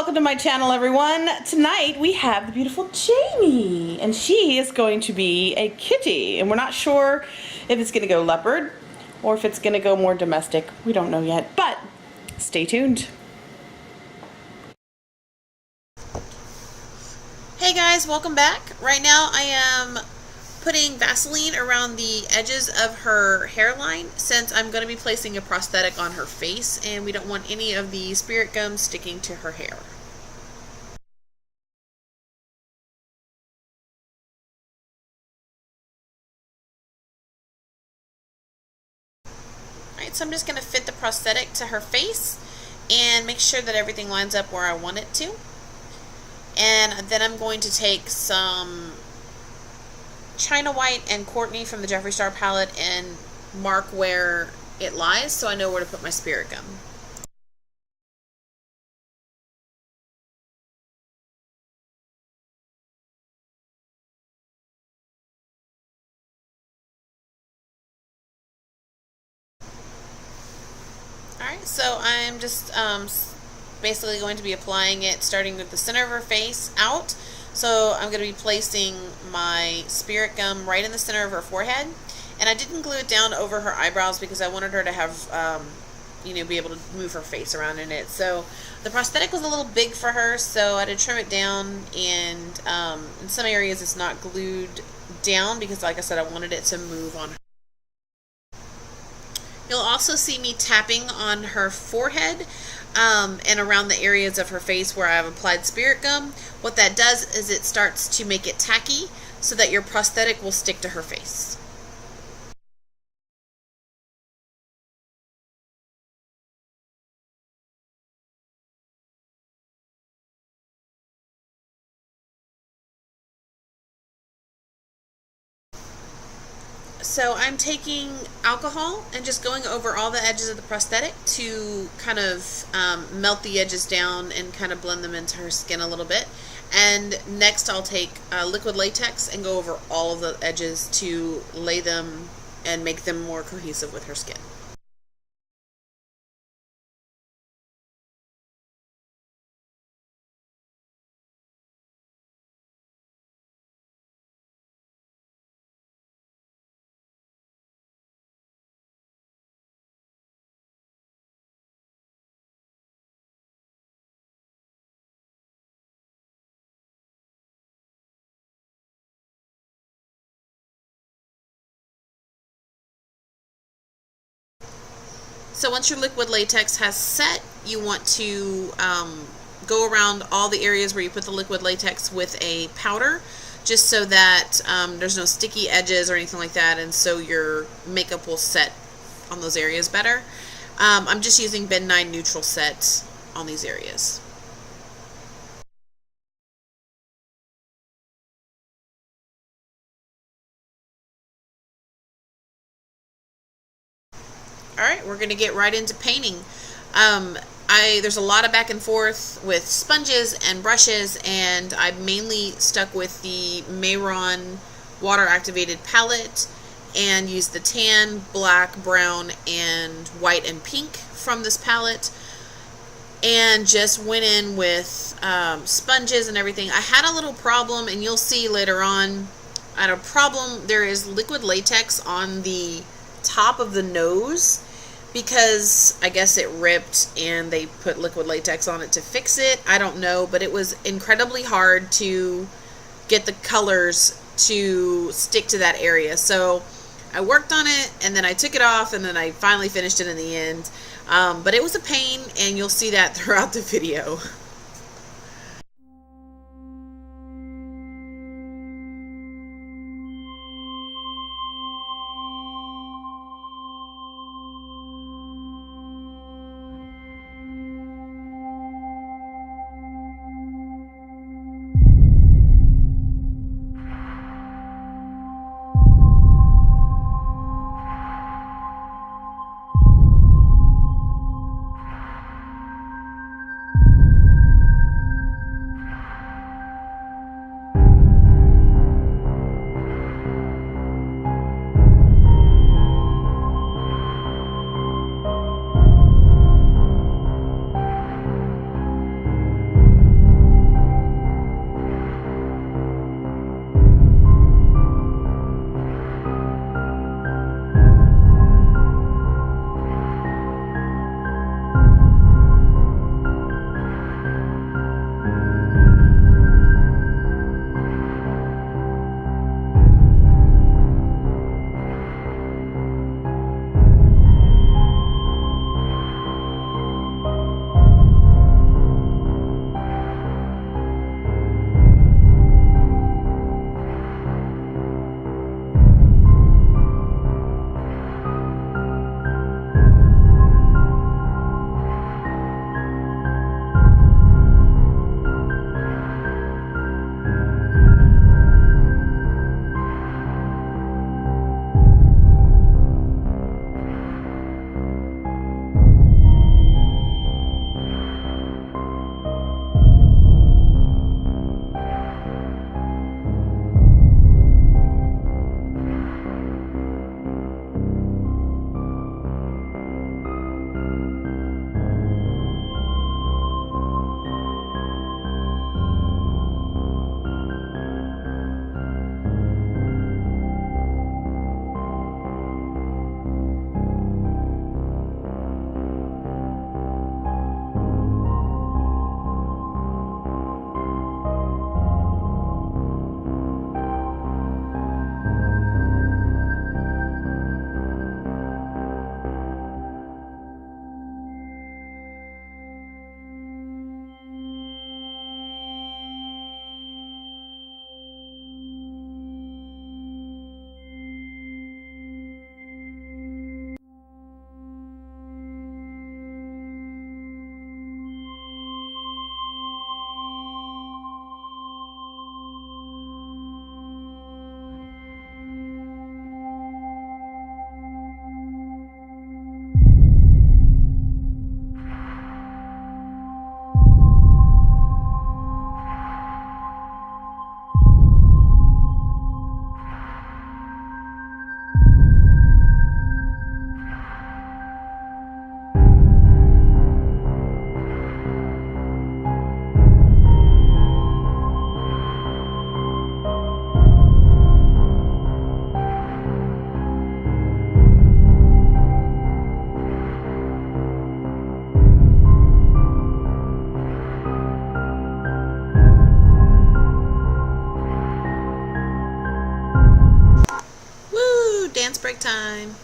welcome to my channel, everyone. Tonight we have the beautiful Jamie, and she is going to be a kitty, and we're not sure if it's going to go leopard or if it's going to go more domestic. We don't know yet, but stay tuned. Hey guys, welcome back. Right now I am putting Vaseline around the edges of her hairline since I'm going to be placing a prosthetic on her face and we don't want any of the spirit gum sticking to her hair. Alright, so I'm just going to fit the prosthetic to her face and make sure that everything lines up where I want it to. And then I'm going to take some China White and Courtney from the Jeffree Star palette and mark where it lies so I know where to put my spirit gum. Alright, so I'm just basically going to be applying it starting with the center of her face out. So I'm going to be placing my spirit gum right in the center of her forehead. And I didn't glue it down over her eyebrows because I wanted her to have, be able to move her face around in it. So the prosthetic was a little big for her, so I had to trim it down. And in some areas it's not glued down because, like I said, I wanted it to move on her. You'll also see me tapping on her forehead and around the areas of her face where I've applied spirit gum. What that does is it starts to make it tacky so that your prosthetic will stick to her face. So I'm taking alcohol and just going over all the edges of the prosthetic to kind of melt the edges down and kind of blend them into her skin a little bit. And next I'll take liquid latex and go over all of the edges to lay them and make them more cohesive with her skin. So once your liquid latex has set, you want to go around all the areas where you put the liquid latex with a powder, just so that there's no sticky edges or anything like that, and so your makeup will set on those areas better. I'm just using Ben 9 Neutral Set on these areas. Alright, we're going to get right into painting. There's a lot of back and forth with sponges and brushes, and I mainly stuck with the Mayron water activated palette and used the tan, black, brown, and white and pink from this palette, and just went in with sponges and everything. I had a little problem, and you'll see later on, I had a problem. There is liquid latex on the top of the nose because I guess it ripped and they put liquid latex on it to fix it. I don't know, but it was incredibly hard to get the colors to stick to that area. So I worked on it and then I took it off and then I finally finished it in the end. But it was a pain, and you'll see that throughout the video. dance break time.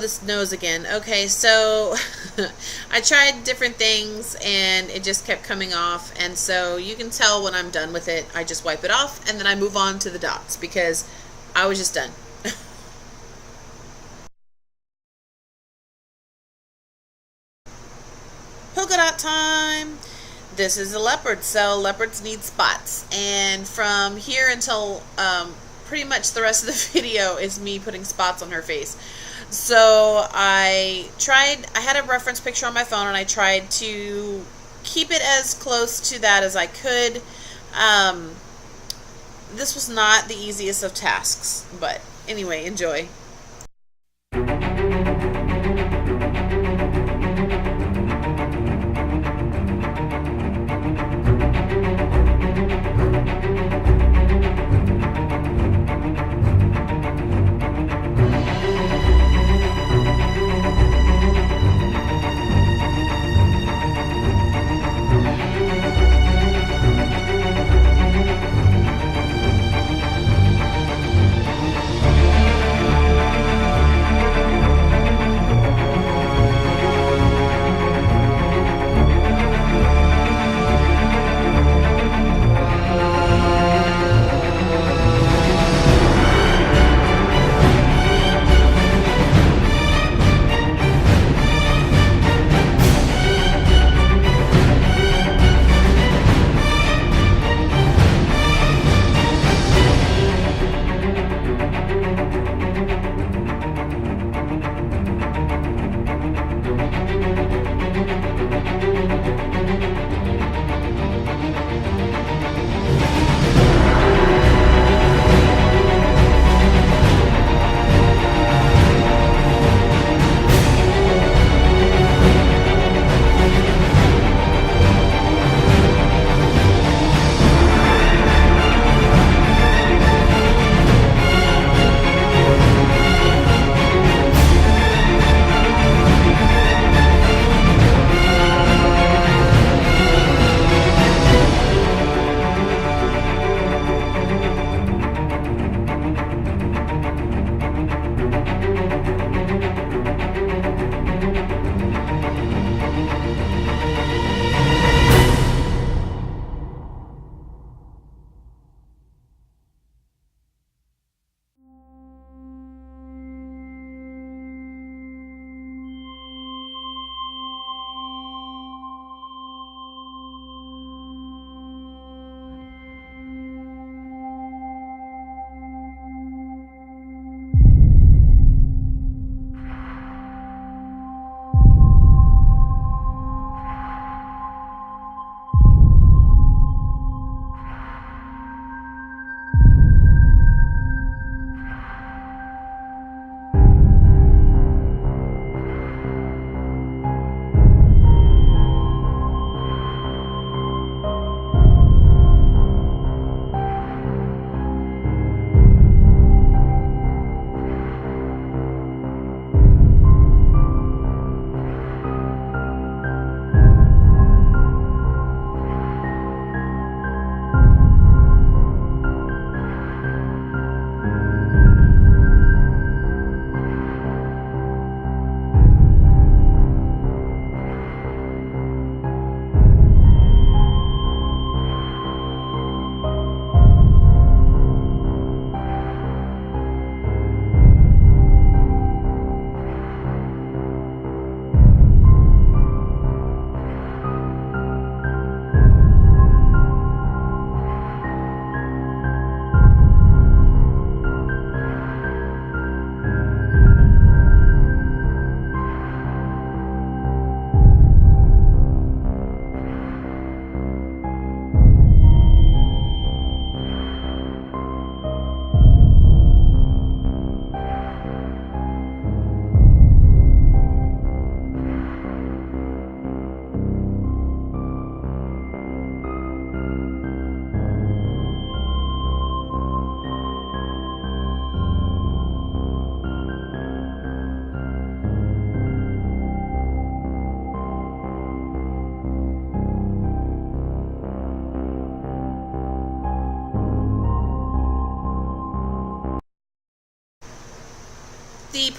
This nose again. Okay, so I tried different things and it just kept coming off, and so you can tell when I'm done with it, I just wipe it off and then I move on to the dots because I was just done. Polka dot time. This is a leopard, so leopards need spots, and from here until pretty much the rest of the video is me putting spots on her face. So I had a reference picture on my phone and I tried to keep it as close to that as I could. This was not the easiest of tasks, but anyway, enjoy.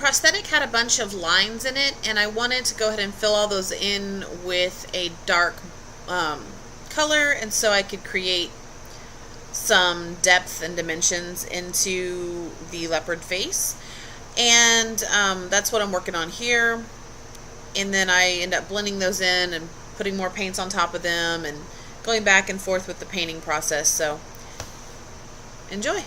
prosthetic had a bunch of lines in it, and I wanted to go ahead and fill all those in with a dark color, and so I could create some depth and dimensions into the leopard face. And that's what I'm working on here. And then I end up blending those in and putting more paints on top of them and going back and forth with the painting process. So enjoy.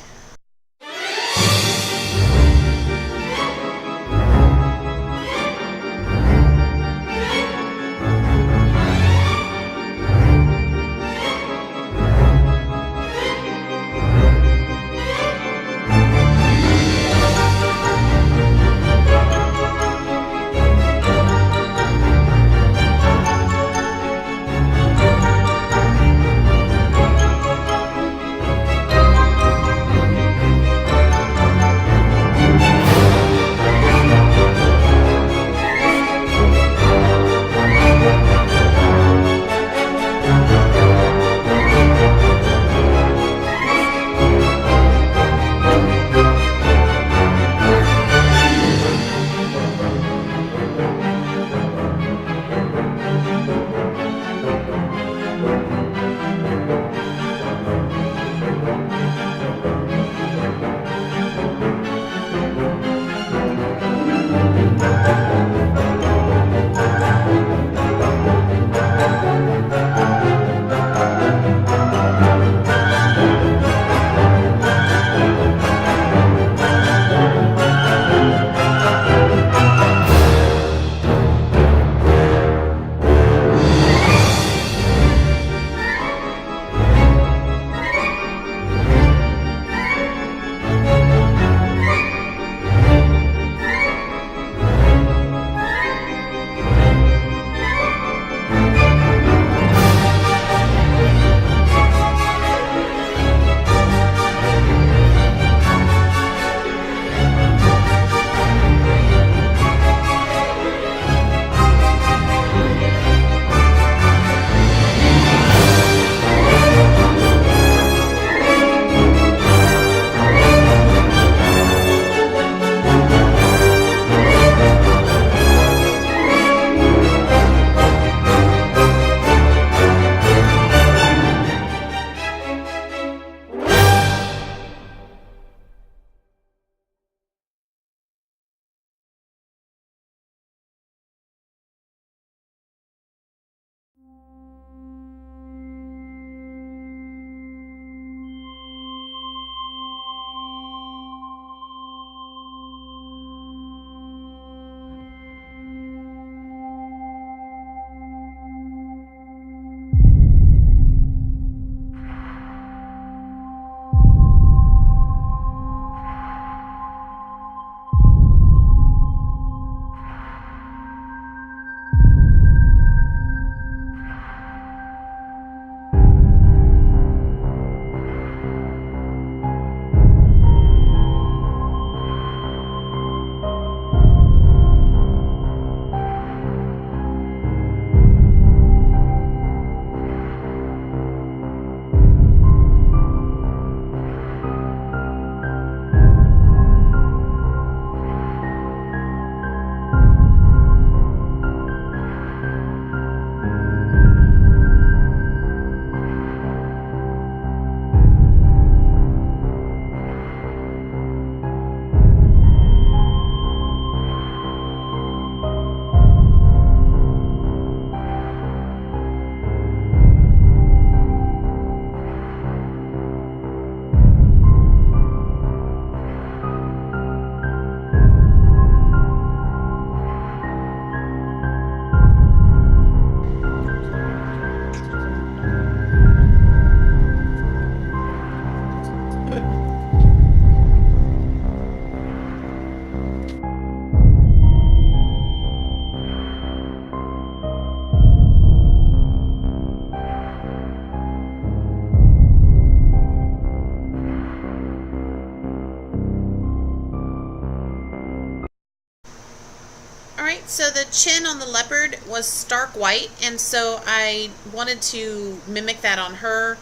Alright, so the chin on the leopard was stark white, and so I wanted to mimic that on her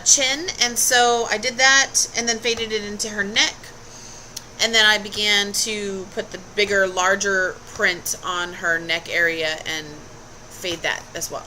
chin, and so I did that and then faded it into her neck. And then I began to put the bigger, larger print on her neck area and fade that as well.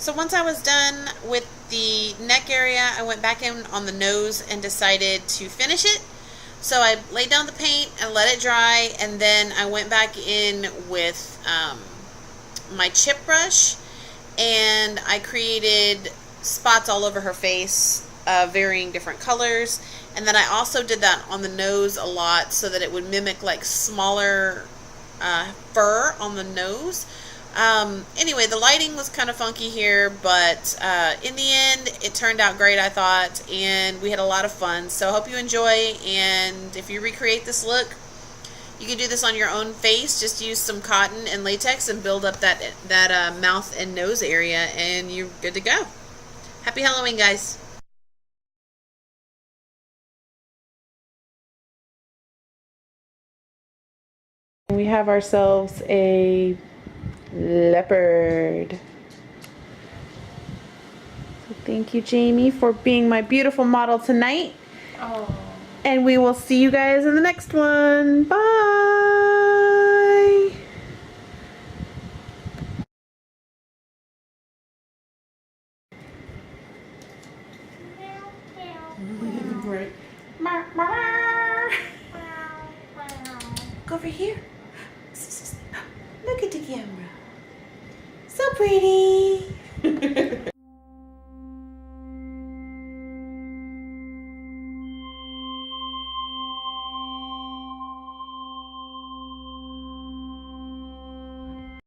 So once I was done with the neck area, I went back in on the nose and decided to finish it. So I laid down the paint and let it dry, and then I went back in with my chip brush, and I created spots all over her face, varying different colors. And then I also did that on the nose a lot so that it would mimic like smaller fur on the nose. Anyway, the lighting was kind of funky here, but in the end, it turned out great, I thought, and we had a lot of fun. So I hope you enjoy, and if you recreate this look, you can do this on your own face. Just use some cotton and latex and build up that mouth and nose area, and you're good to go. Happy Halloween, guys. We have ourselves a leopard. So thank you, Jamie, for being my beautiful model tonight. Oh. And we will see you guys in the next one. Bye. Right. Go over here. Look at the camera. So pretty.